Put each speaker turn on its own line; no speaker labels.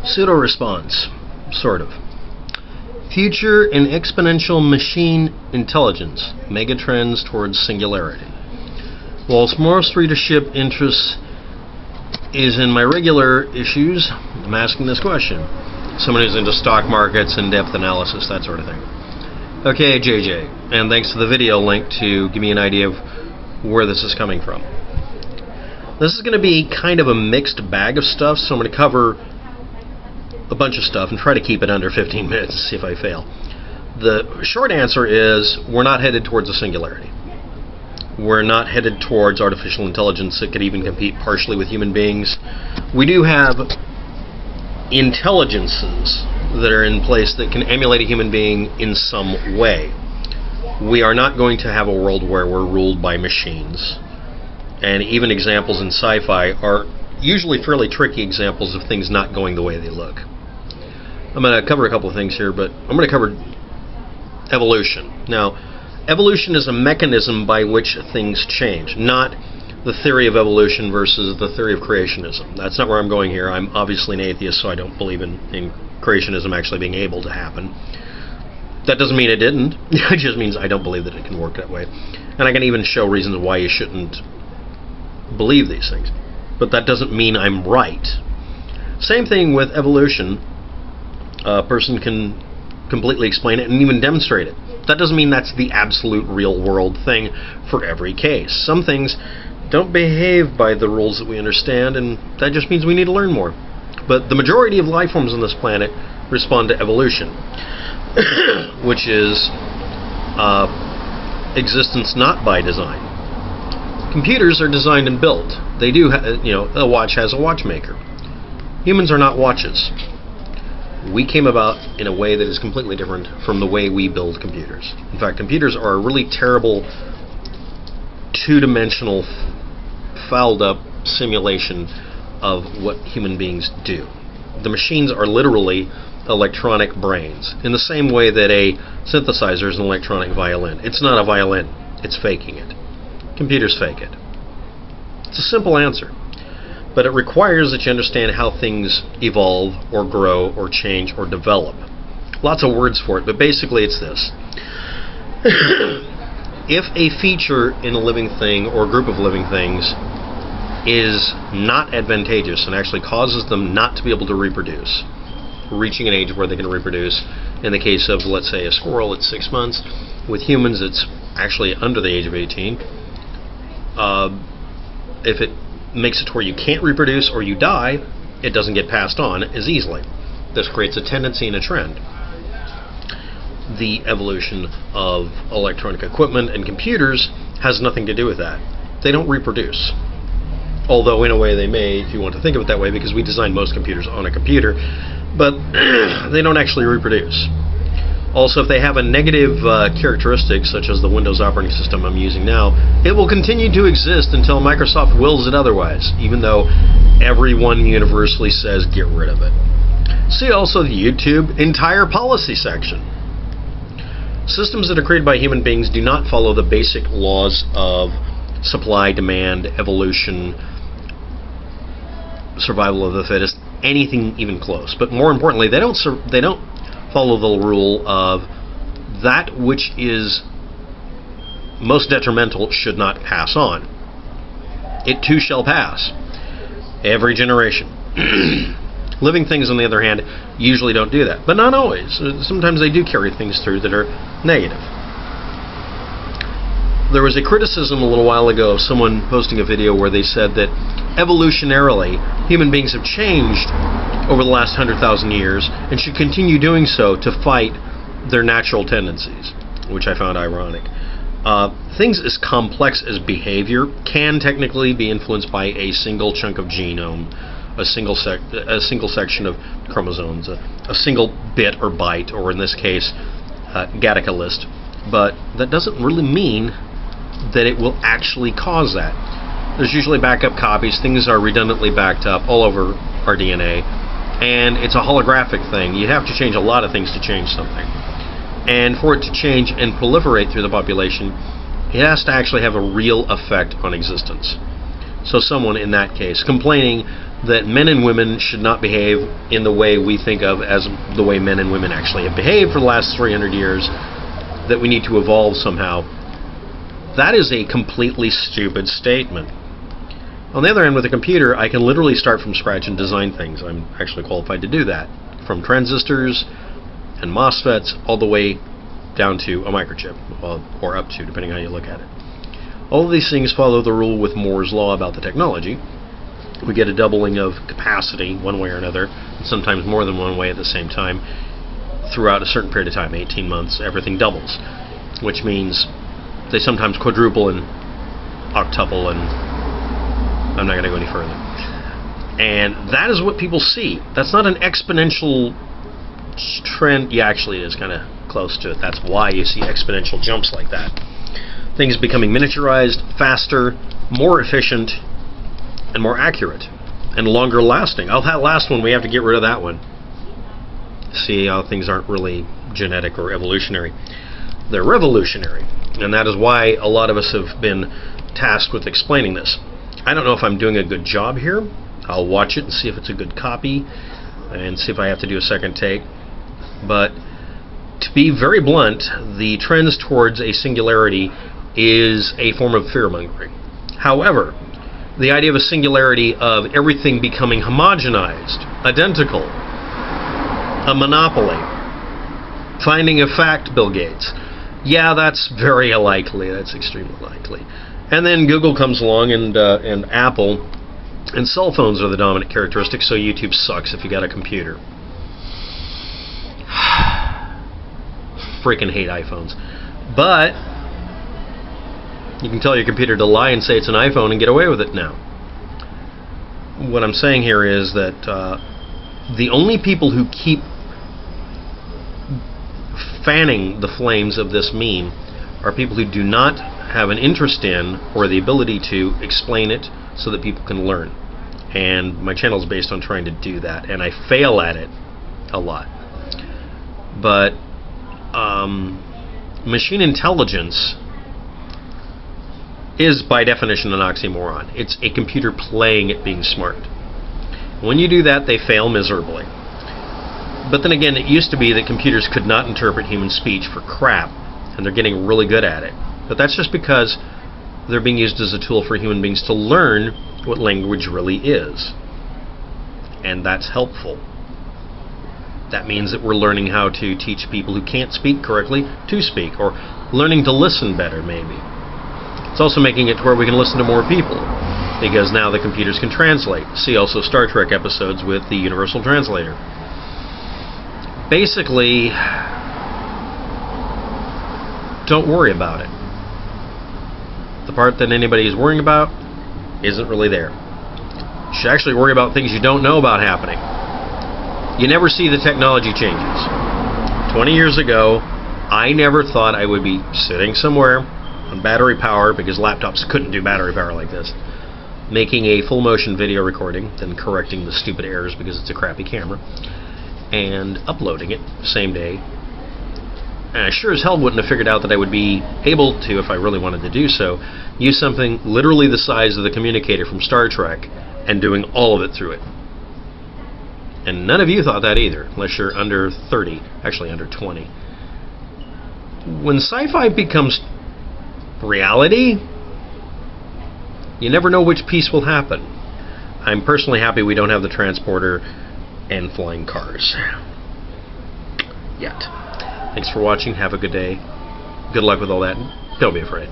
Pseudo-response, sort of. Future and exponential machine intelligence, megatrends towards singularity. Whilst most readership interest is in my regular issues, I'm asking this question. Someone who's into stock markets, in-depth analysis, that sort of thing. Okay, JJ, and thanks to the video link to give me an idea of where this is coming from. This is going to be kind of a mixed bag of stuff, so I'm going to cover a bunch of stuff and try to keep it under 15 minutes and see if I fail. The short answer is we're not headed towards a singularity. We're not headed towards artificial intelligence that could even compete partially with human beings. We do have intelligences that are in place that can emulate a human being in some way. We are not going to have a world where we're ruled by machines. And even examples in sci-fi are usually fairly tricky examples of things not going the way they look. I'm going to cover a couple of things here, but I'm going to cover evolution. Now, evolution is a mechanism by which things change, not the theory of evolution versus the theory of creationism. That's not where I'm going here. I'm obviously an atheist, so I don't believe in creationism actually being able to happen. That doesn't mean it didn't. It just means I don't believe that it can work that way. And I can even show reasons why you shouldn't believe these things. But that doesn't mean I'm right. Same thing with evolution. A person can completely explain it and even demonstrate it. That doesn't mean that's the absolute real world thing for every case. Some things don't behave by the rules that we understand, and that just means we need to learn more. But the majority of life forms on this planet respond to evolution, which is existence not by design. Computers are designed and built. They do, a watch has a watchmaker. Humans are not watches. We came about in a way that is completely different from the way we build computers. In fact, computers are a really terrible two-dimensional, fouled-up simulation of what human beings do. The machines are literally electronic brains, in the same way that a synthesizer is an electronic violin. It's not a violin. It's faking it. Computers fake it. It's a simple answer. But it requires that you understand how things evolve or grow or change or develop. Lots of words for it, but basically it's this. If a feature in a living thing or a group of living things is not advantageous and actually causes them not to be able to reproduce, reaching an age where they can reproduce, in the case of, let's say, a squirrel, it's 6 months. With humans, it's actually under the age of 18. If it makes it to where you can't reproduce or you die, it doesn't get passed on as easily. This creates a tendency and a trend. The evolution of electronic equipment and computers has nothing to do with that. They don't reproduce. Although in a way they may, if you want to think of it that way, because we designed most computers on a computer, but they don't actually reproduce. Also, if they have a negative characteristic, such as the Windows operating system I'm using now, it will continue to exist until Microsoft wills it otherwise, even though everyone universally says get rid of it. See also the YouTube entire policy section. Systems that are created by human beings do not follow the basic laws of supply, demand, evolution, survival of the fittest, anything even close. But more importantly, they don't follow the rule of that which is most detrimental should not pass on. It too shall pass. Every generation. Living things, on the other hand, usually don't do that. But not always. Sometimes they do carry things through that are negative. There was a criticism a little while ago of someone posting a video where they said that evolutionarily, human beings have changed over the last 100,000 years and should continue doing so to fight their natural tendencies, which I found ironic. Things as complex as behavior can technically be influenced by a single chunk of genome, a single section of chromosomes, a single bit or byte, or in this case, Gattaca list. But that doesn't really mean that it will actually cause that. There's usually backup copies. Things are redundantly backed up all over our DNA, and it's a holographic thing. You have to change a lot of things to change something. And for it to change and proliferate through the population, it has to actually have a real effect on existence. So someone in that case complaining that men and women should not behave in the way we think of as the way men and women actually have behaved for the last 300 years, that we need to evolve somehow. That is a completely stupid statement. On the other hand, with a computer, I can literally start from scratch and design things. I'm actually qualified to do that. From transistors and MOSFETs all the way down to a microchip, or up to, depending on how you look at it. All of these things follow the rule with Moore's law about the technology. We get a doubling of capacity one way or another, and sometimes more than one way at the same time. Throughout a certain period of time, 18 months, everything doubles, which means they sometimes quadruple and octuple, and I'm not going to go any further. And that is what people see. That's not an exponential trend. Yeah, actually it is kind of close to it. That's why you see exponential jumps like that. Things becoming miniaturized, faster, more efficient, and more accurate, and longer lasting. Oh, that last one, we have to get rid of that one. See how things aren't really genetic or evolutionary. They're revolutionary, and that is why a lot of us have been tasked with explaining this. I don't know if I'm doing a good job here. I'll watch it and see if it's a good copy and see if I have to do a second take. But to be very blunt, the trends towards a singularity is a form of fear-mongering. However, the idea of a singularity of everything becoming homogenized, identical, a monopoly, finding a fact, Bill Gates. Yeah, that's very likely. That's extremely likely. And then Google comes along, and Apple, and cell phones are the dominant characteristics, so YouTube sucks if you got a computer. Freaking hate iPhones. But you can tell your computer to lie and say it's an iPhone and get away with it now. What I'm saying here is that the only people who keep fanning the flames of this meme are people who do not have an interest in or the ability to explain it so that people can learn. And my channel is based on trying to do that, and I fail at it a lot. But machine intelligence is by definition an oxymoron. It's a computer playing at being smart. When you do that, they fail miserably. But then again, it used to be that computers could not interpret human speech for crap, and they're getting really good at it. But that's just because they're being used as a tool for human beings to learn what language really is. And that's helpful. That means that we're learning how to teach people who can't speak correctly to speak, or learning to listen better, maybe. It's also making it to where we can listen to more people, because now the computers can translate. See also Star Trek episodes with the Universal Translator. Basically, don't worry about it. The part that anybody is worrying about isn't really there. You should actually worry about things you don't know about happening. You never see the technology changes. 20 years ago, I never thought I would be sitting somewhere on battery power, because laptops couldn't do battery power like this, making a full motion video recording, then correcting the stupid errors because it's a crappy camera, and uploading it same day. And I sure as hell wouldn't have figured out that I would be able to, if I really wanted to do so, use something literally the size of the communicator from Star Trek and doing all of it through it. And none of you thought that either, unless you're under 30, actually under 20. When sci-fi becomes reality, you never know which piece will happen. I'm personally happy we don't have the transporter and flying cars yet. Thanks for watching. Have a good day. Good luck with all that. Don't be afraid.